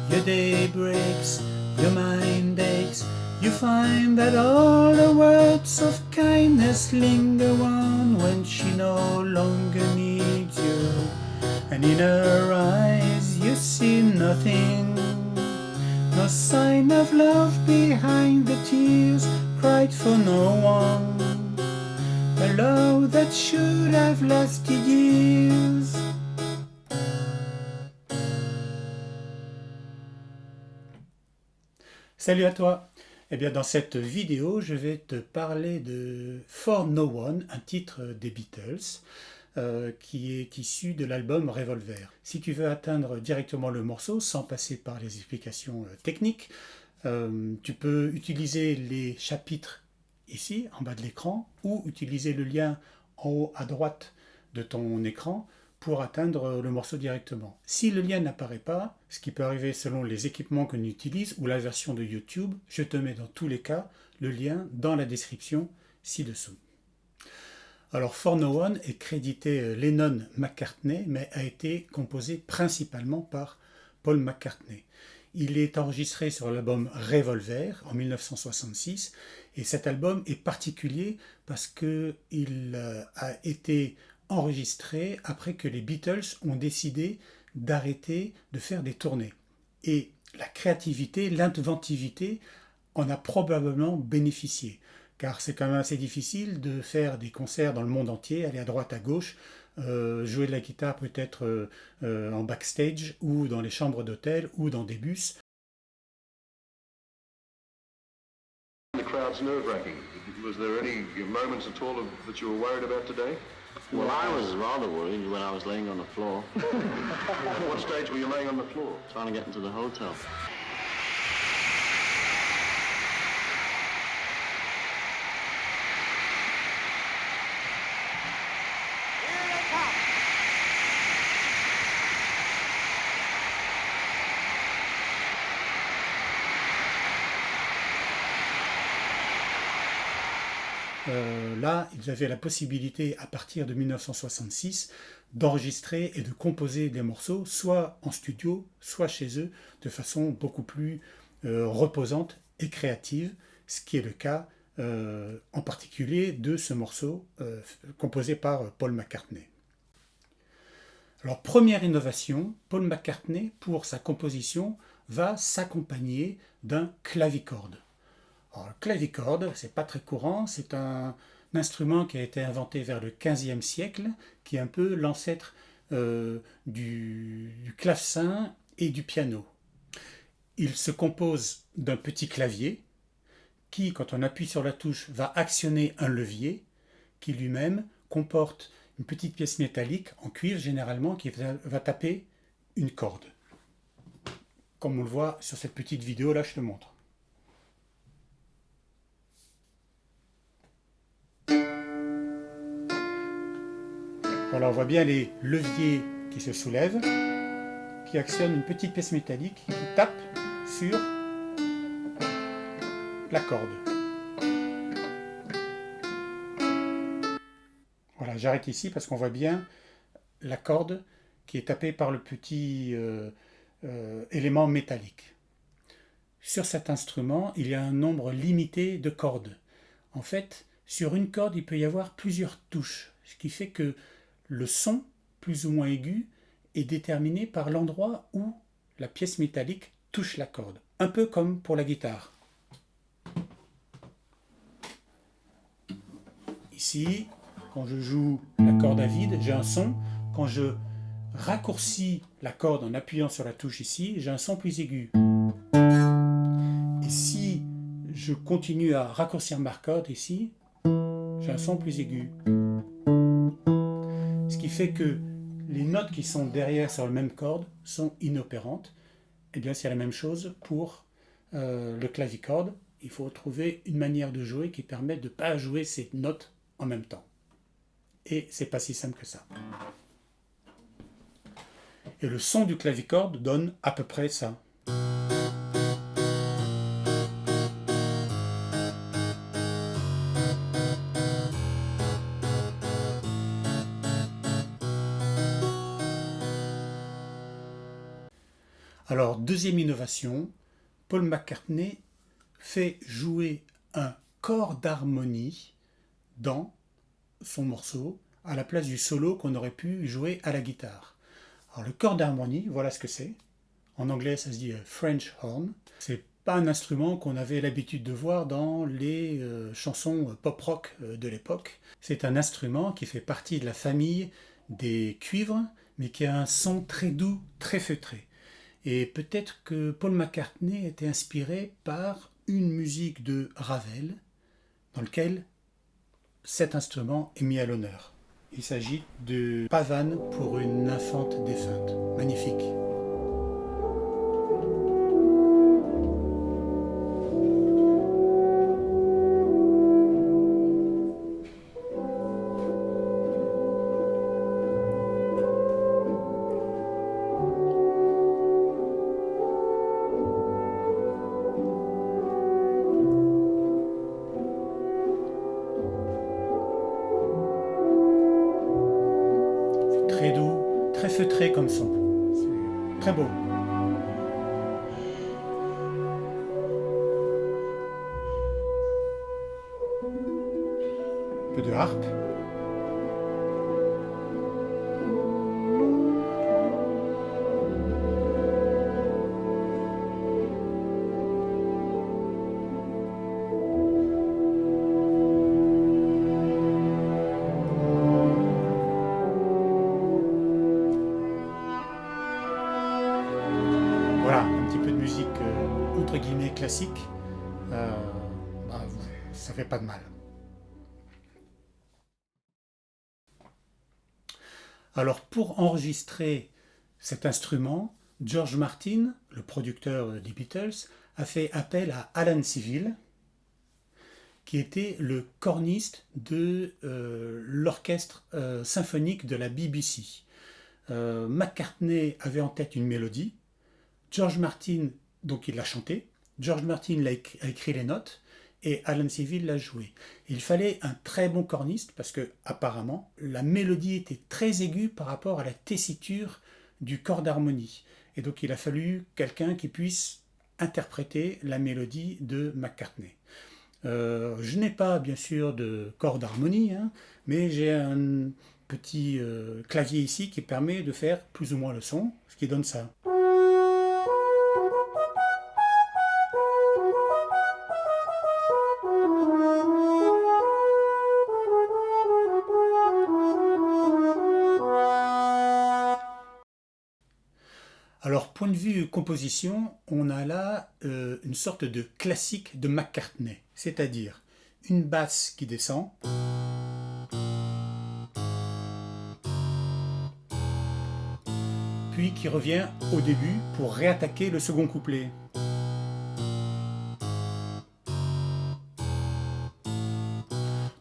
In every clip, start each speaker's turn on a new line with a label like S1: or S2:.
S1: Your day breaks, your mind aches. You find that all the words of kindness linger on when she no longer needs you. And in her eyes you see nothing, no sign of love behind the tears cried for no one, a love that should have lasted years. Salut à toi. Eh bien, dans cette vidéo, je vais te parler de For No One, un titre des Beatles, qui est issu de l'album Revolver. Si tu veux atteindre directement le morceau sans passer par les explications techniques, tu peux utiliser les chapitres ici, en bas de l'écran, ou utiliser le lien en haut à droite de ton écran pour atteindre le morceau directement. Si le lien n'apparaît pas, ce qui peut arriver selon les équipements que l'on utilise ou la version de YouTube, je te mets dans tous les cas le lien dans la description ci-dessous. Alors For No One est crédité Lennon-McCartney, mais a été composé principalement par Paul McCartney. Il est enregistré sur l'album Revolver en 1966 et cet album est particulier parce qu'il a été enregistré après que les Beatles ont décidé d'arrêter de faire des tournées. Et la créativité, l'inventivité en a probablement bénéficié, car c'est quand même assez difficile de faire des concerts dans le monde entier, aller à droite, à gauche, jouer de la guitare peut-être en backstage ou dans les chambres d'hôtel ou dans des bus.
S2: The crowd's nerve-wracking. Was there any moments at all that you were worried about today?
S3: Well, I was rather worried when I was laying on the floor.
S2: At what stage were you laying on the floor?
S3: Trying to get into the hotel.
S1: Là, ils avaient la possibilité, à partir de 1966, d'enregistrer et de composer des morceaux, soit en studio, soit chez eux, de façon beaucoup plus reposante et créative, ce qui est le cas en particulier de ce morceau composé par Paul McCartney. Alors, première innovation, Paul McCartney, pour sa composition, va s'accompagner d'un clavicorde. Alors, le clavicorde, c'est pas très courant, c'est un instrument qui a été inventé vers le XVe siècle, qui est un peu l'ancêtre du clavecin et du piano. Il se compose d'un petit clavier qui, quand on appuie sur la touche, va actionner un levier qui lui-même comporte une petite pièce métallique en cuivre généralement qui va taper une corde. Comme on le voit sur cette petite vidéo, là je te montre. Voilà, on voit bien les leviers qui se soulèvent, qui actionnent une petite pièce métallique qui tape sur la corde. Voilà, j'arrête ici parce qu'on voit bien la corde qui est tapée par le petit élément métallique. Sur cet instrument, il y a un nombre limité de cordes. En fait, sur une corde, il peut y avoir plusieurs touches, ce qui fait que le son, plus ou moins aigu, est déterminé par l'endroit où la pièce métallique touche la corde. Un peu comme pour la guitare. Ici, quand je joue la corde à vide, j'ai un son. Quand je raccourcis la corde en appuyant sur la touche ici, j'ai un son plus aigu. Et si je continue à raccourcir ma corde ici, j'ai un son plus aigu. Ce qui fait que les notes qui sont derrière sur la même corde sont inopérantes. Et bien c'est la même chose pour le clavicorde. Il faut trouver une manière de jouer qui permet de ne pas jouer ces notes en même temps. Et c'est pas si simple que ça. Et le son du clavicorde donne à peu près ça. Alors, deuxième innovation, Paul McCartney fait jouer un corps d'harmonie dans son morceau à la place du solo qu'on aurait pu jouer à la guitare. Alors, le corps d'harmonie, voilà ce que c'est. En anglais, ça se dit French horn. C'est pas un instrument qu'on avait l'habitude de voir dans les chansons pop-rock de l'époque. C'est un instrument qui fait partie de la famille des cuivres, mais qui a un son très doux, très feutré. Et peut-être que Paul McCartney était inspiré par une musique de Ravel, dans lequel cet instrument est mis à l'honneur. Il s'agit de Pavane pour une infante défunte. Magnifique. Très doux, très feutré comme son. C'est très beau. Un peu de harpe. Voilà, un petit peu de musique entre guillemets classique. Ça fait pas de mal. Alors pour enregistrer cet instrument, George Martin, le producteur des Beatles, a fait appel à Alan Civil, qui était le corniste de l'orchestre symphonique de la BBC. McCartney avait en tête une mélodie. George Martin, donc il l'a chanté. George Martin a écrit les notes et Alan Civil l'a joué. Il fallait un très bon corniste parce que apparemment la mélodie était très aiguë par rapport à la tessiture du corps d'harmonie. Et donc il a fallu quelqu'un qui puisse interpréter la mélodie de McCartney. Je n'ai pas bien sûr de corps d'harmonie, hein, mais j'ai un petit clavier ici qui permet de faire plus ou moins le son, ce qui donne ça. Alors, point de vue composition, on a là une sorte de classique de McCartney, c'est-à-dire une basse qui descend, puis qui revient au début pour réattaquer le second couplet.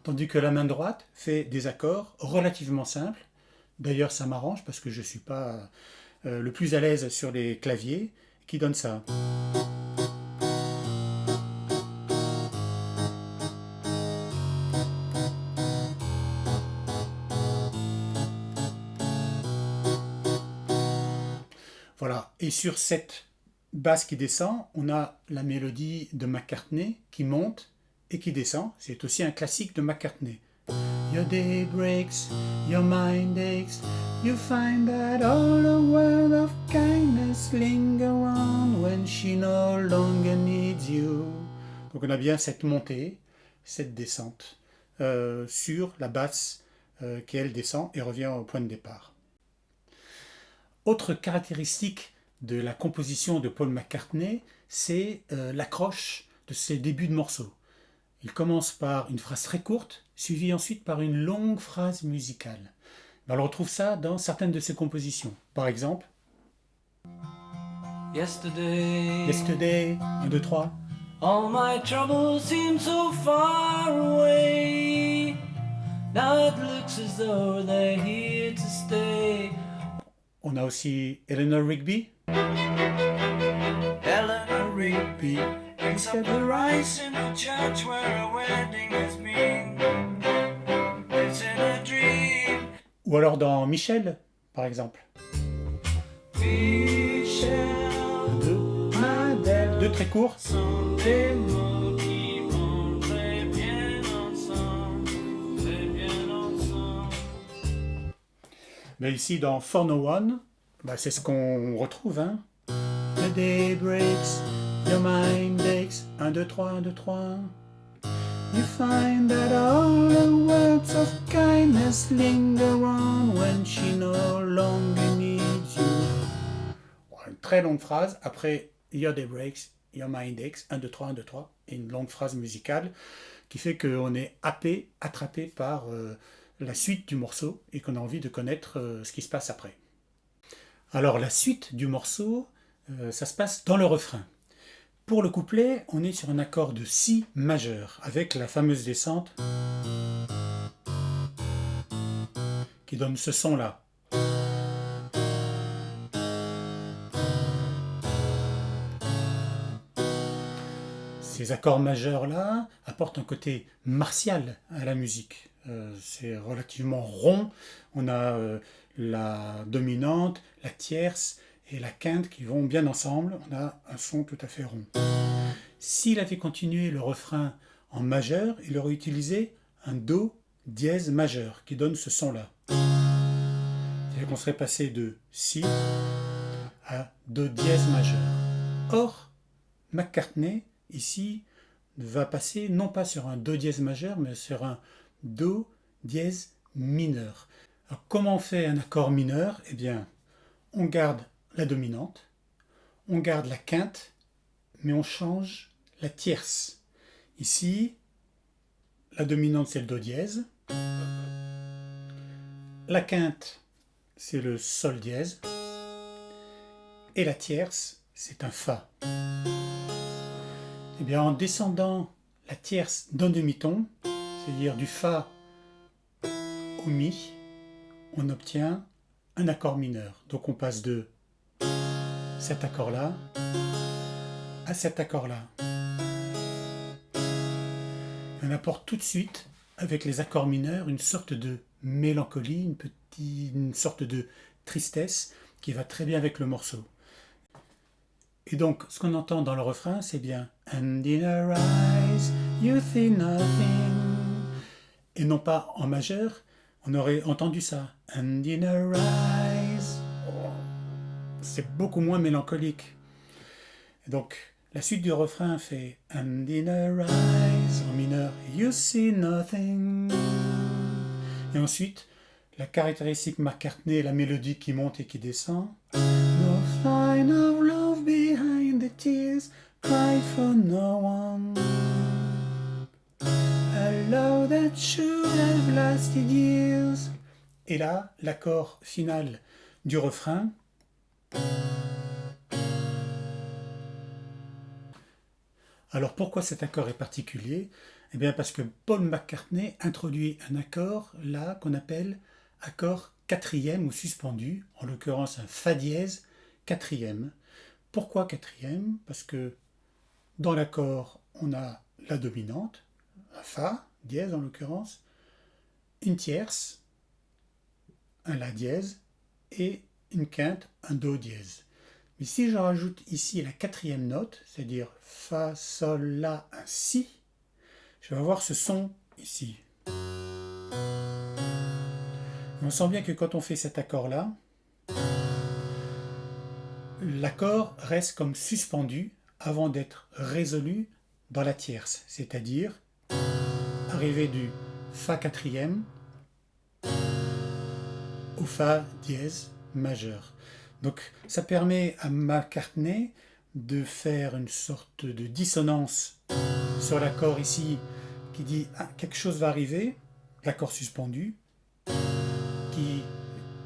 S1: Tandis que la main droite fait des accords relativement simples. D'ailleurs, ça m'arrange parce que je ne suis pas le plus à l'aise sur les claviers, qui donne ça. Voilà, et sur cette basse qui descend, on a la mélodie de McCartney qui monte et qui descend. C'est aussi un classique de McCartney. Your day breaks, your mind aches, you find that all the world of kindness linger on when she no longer needs you. Donc on a bien cette montée, cette descente sur la basse qui elle descend et revient au point de départ. Autre caractéristique de la composition de Paul McCartney, c'est l'accroche de ses débuts de morceaux. Il commence par une phrase très courte, suivie ensuite par une longue phrase musicale. On retrouve ça dans certaines de ses compositions. Par exemple, Yesterday, 1, 2, 3.
S4: All my troubles seem so far away. Now it looks as though they're here to stay.
S1: On a aussi Eleanor Rigby.
S4: Eleanor Rigby picks up the rice in the church where a wedding has been. It's in a dream.
S1: Ou alors dans Michel, par exemple.
S4: Michel,
S1: deux très courts.
S4: Sont des mots qui vont très bien ensemble, très bien ensemble.
S1: Mais ici, dans For No One, c'est ce qu'on retrouve. Hein. The day breaks, your mind aches. 1, 2, 3, 1, 2, 3. You find that all the words of kindness linger on when she no longer needs you. Une très longue phrase. Après, your day breaks, your mind aches. 1, 2, 3, 1, 2, 3. Et une longue phrase musicale qui fait qu'on est attrapé par la suite du morceau et qu'on a envie de connaître ce qui se passe après. Alors la suite du morceau, ça se passe dans le refrain. Pour le couplet, on est sur un accord de Si majeur avec la fameuse descente qui donne ce son-là. Ces accords majeurs-là apportent un côté martial à la musique. C'est relativement rond. On a la dominante, la tierce et la quinte qui vont bien ensemble. On a un son tout à fait rond. S'il avait continué le refrain en majeur, il aurait utilisé un Do dièse majeur qui donne ce son-là. C'est-à-dire qu'on serait passé de Si à Do dièse majeur. Or, McCartney, ici, va passer non pas sur un Do dièse majeur, mais sur un Do dièse mineur. Alors, comment on fait un accord mineur? Eh bien, on garde la dominante, on garde la quinte, mais on change la tierce. Ici, la dominante c'est le Do dièse, la quinte c'est le Sol dièse, et la tierce c'est un Fa. Eh bien, en descendant la tierce d'un demi-ton, c'est-à-dire du Fa au Mi, on obtient un accord mineur. Donc on passe de cet accord-là à cet accord-là. On apporte tout de suite, avec les accords mineurs, une sorte de mélancolie, une sorte de tristesse qui va très bien avec le morceau. Et donc, ce qu'on entend dans le refrain, c'est bien « And in her eyes, you see nothing » et non pas en majeur, on aurait entendu ça « And in her eyes ». C'est beaucoup moins mélancolique. Et donc, la suite du refrain fait « And in her eyes » en mineur « You see nothing ». Et ensuite, la caractéristique McCartney, la mélodie qui monte et qui descend. « No sign of love behind the tears, cry for no one. A love that should have lasted years. » Et là, l'accord final du refrain. Alors pourquoi cet accord est particulier? Eh bien parce que Paul McCartney introduit un accord là qu'on appelle accord quatrième ou suspendu, en l'occurrence un Fa dièse quatrième. Pourquoi quatrième? Parce que dans l'accord on a la dominante, un Fa dièse en l'occurrence, une tierce, un La dièse et une quinte, un Do dièse. Mais si je rajoute ici la quatrième note, c'est-à-dire Fa, Sol, La, un Si, je vais avoir ce son ici. Et on sent bien que quand on fait cet accord-là, l'accord reste comme suspendu avant d'être résolu dans la tierce, c'est-à-dire arriver du Fa quatrième au Fa dièse majeur. Donc ça permet à McCartney de faire une sorte de dissonance sur l'accord ici qui dit quelque chose va arriver, l'accord suspendu, qui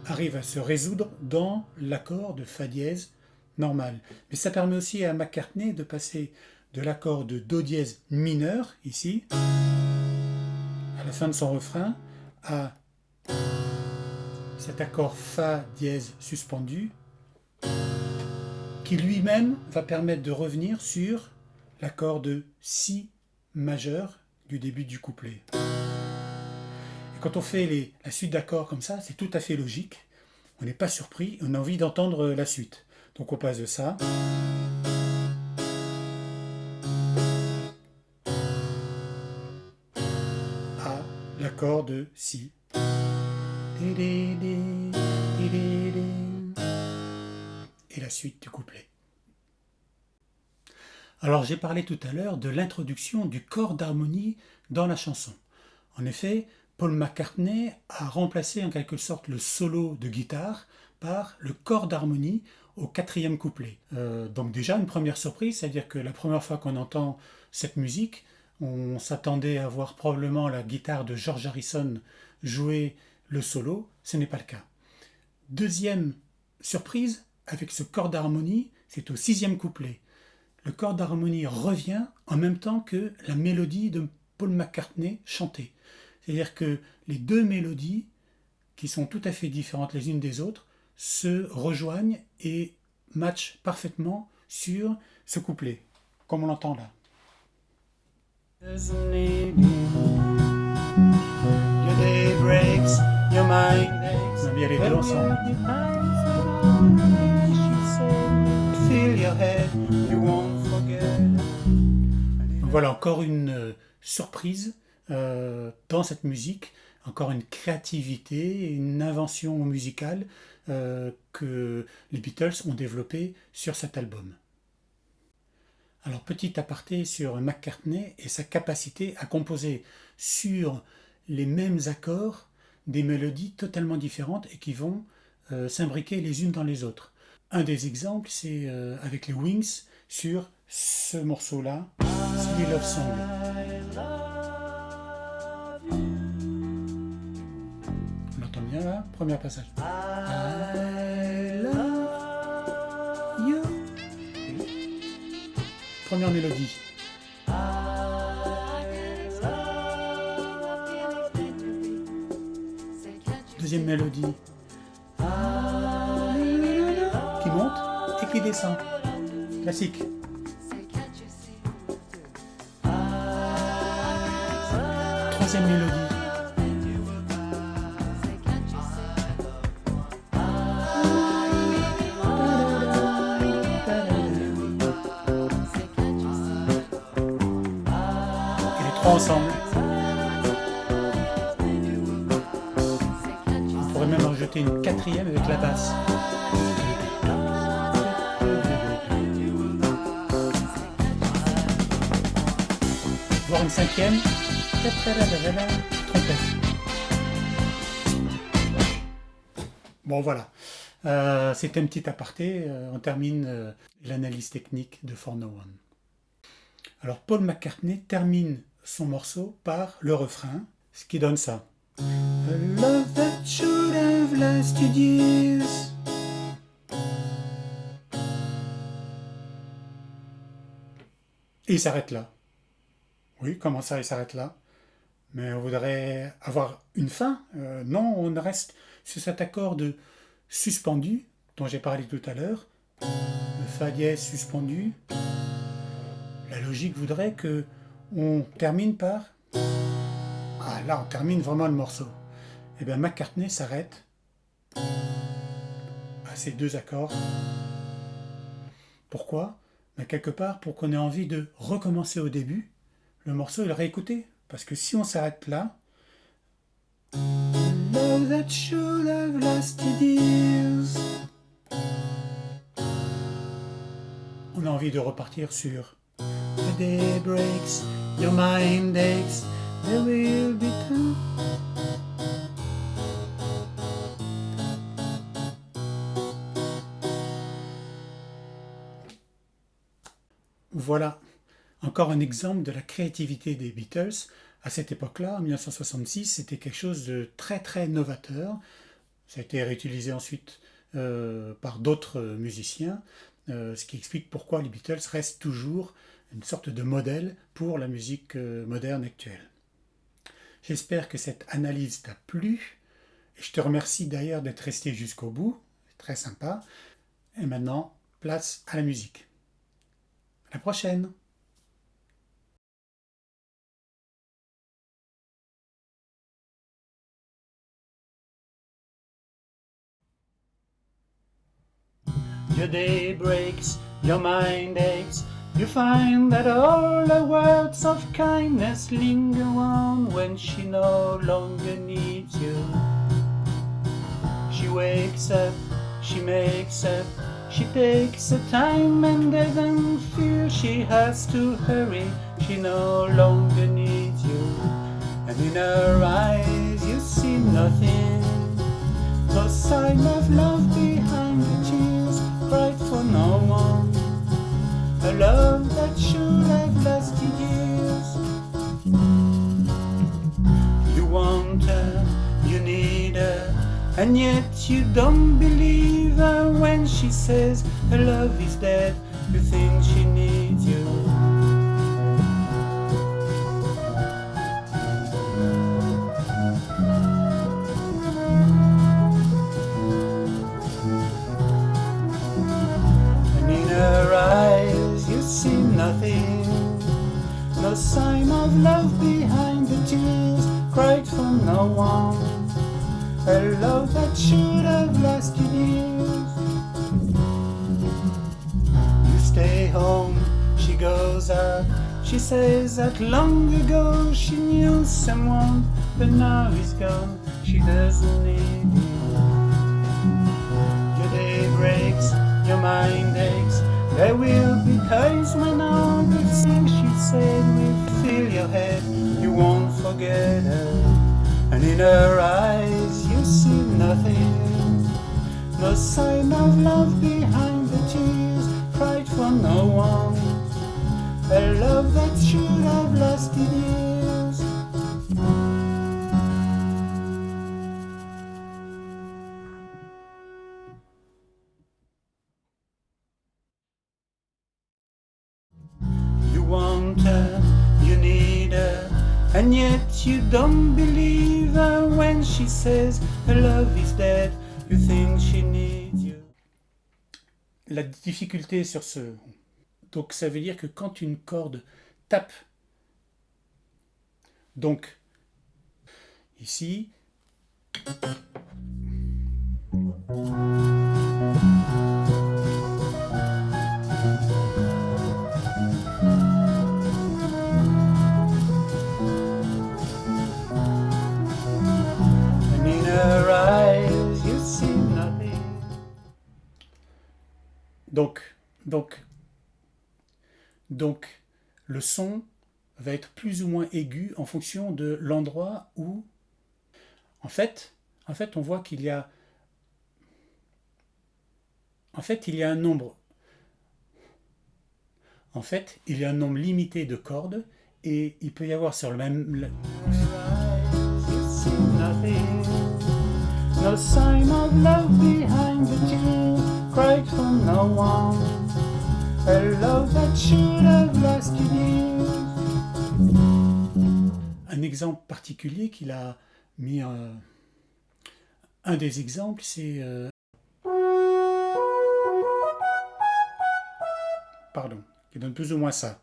S1: arrive à se résoudre dans l'accord de Fa dièse normal. Mais ça permet aussi à McCartney de passer de l'accord de Do dièse mineur, ici, à la fin de son refrain, à cet accord Fa dièse suspendu, qui lui-même va permettre de revenir sur l'accord de Si majeur du début du couplet. Et quand on fait la suite d'accords comme ça, c'est tout à fait logique. On n'est pas surpris, on a envie d'entendre la suite. Donc on passe de ça l'accord de Si. Et la suite du couplet. Alors j'ai parlé tout à l'heure de l'introduction du corps d'harmonie dans la chanson. En effet, Paul McCartney a remplacé en quelque sorte le solo de guitare par le corps d'harmonie au 4e couplet. Donc déjà une première surprise, c'est-à-dire que la première fois qu'on entend cette musique, on s'attendait à voir probablement la guitare de George Harrison jouer le solo, ce n'est pas le cas. Deuxième surprise, avec ce corps d'harmonie, c'est au 6e couplet. Le corps d'harmonie revient en même temps que la mélodie de Paul McCartney chantée. C'est-à-dire que les deux mélodies, qui sont tout à fait différentes les unes des autres, se rejoignent et matchent parfaitement sur ce couplet, comme on l'entend là. Your day breaks, your mind aches. On a bien les deux ensemble. Feel your head, you won't forget. Voilà encore une surprise dans cette musique, encore une créativité, une invention musicale que les Beatles ont développée sur cet album. Alors petit aparté sur McCartney et sa capacité à composer sur les mêmes accords des mélodies totalement différentes et qui vont s'imbriquer les unes dans les autres. Un des exemples, c'est avec les Wings sur ce morceau-là, Silly Love Song. On entend bien là, premier passage. I love you. Première mélodie. Deuxième mélodie. Qui monte et qui descend. Classique. Troisième mélodie. Et les trois ensemble. On pourrait même en jeter une quatrième avec la basse. Voire une cinquième. Trompette. Bon voilà, c'était un petit aparté, on termine l'analyse technique de For No One. Alors Paul McCartney termine son morceau par le refrain, ce qui donne ça. A love that should have lasted years. Et il s'arrête là. Oui, comment ça, il s'arrête là? Mais on voudrait avoir une fin. Non, on reste sur cet accord de suspendu, dont j'ai parlé tout à l'heure. Le Fa dièse suspendu. La logique voudrait que on termine par... Ah, là, on termine vraiment le morceau. Et bien, McCartney s'arrête à ces deux accords. Pourquoi? Ben, quelque part, pour qu'on ait envie de recommencer au début, le morceau, il réécouté. Parce que si on s'arrête là, love that should have lasted years, on a envie de repartir sur The day breaks, your mind aches, there will be time. Voilà. Encore un exemple de la créativité des Beatles. À cette époque-là, en 1966, c'était quelque chose de très très novateur. Ça a été réutilisé ensuite par d'autres musiciens, ce qui explique pourquoi les Beatles restent toujours une sorte de modèle pour la musique moderne actuelle. J'espère que cette analyse t'a plu. Et je te remercie d'ailleurs d'être resté jusqu'au bout. C'est très sympa. Et maintenant, place à la musique. À la prochaine! Your day breaks, your mind aches, You find that all her words of kindness linger on when she no longer needs you. She wakes up, she makes up, she takes her time and doesn't feel she has to hurry. She no longer needs you. And in her eyes you see nothing, no sign of love behind the tears, cried for no one. A love that should have lasted years. You want her, you need her, and yet you don't believe her when she says her love is dead. You think she needs you. And in her eyes you see nothing, no sign of love behind the tears, cried for no one. A love that should have lasted years. You stay home, she goes out. She says that long ago she knew someone, but now he's gone, she doesn't need you. Your day breaks, your mind aches. There will be times when all the things she said will fill your head. You won't forget her. And in her eyes you see nothing, no sign of love behind the tears, cried for no one. A love that should have lasted years. You want her, you need her, and yet you don't believe her when she says her love is dead. You think she needs you. La difficulté sur ce... Donc ça veut dire que quand une corde tape, donc ici, donc, le son va être plus ou moins aigu en fonction de l'endroit où... En fait, on voit qu'il y a... En fait, il y a un nombre... En fait, il y a un nombre limité de cordes et il peut y avoir sur le même... No sign of love behind the tears, cried for no one. A love that should have lasted years. Un exemple particulier qu'il a mis, un des exemples, c'est pardon, qui donne plus ou moins ça.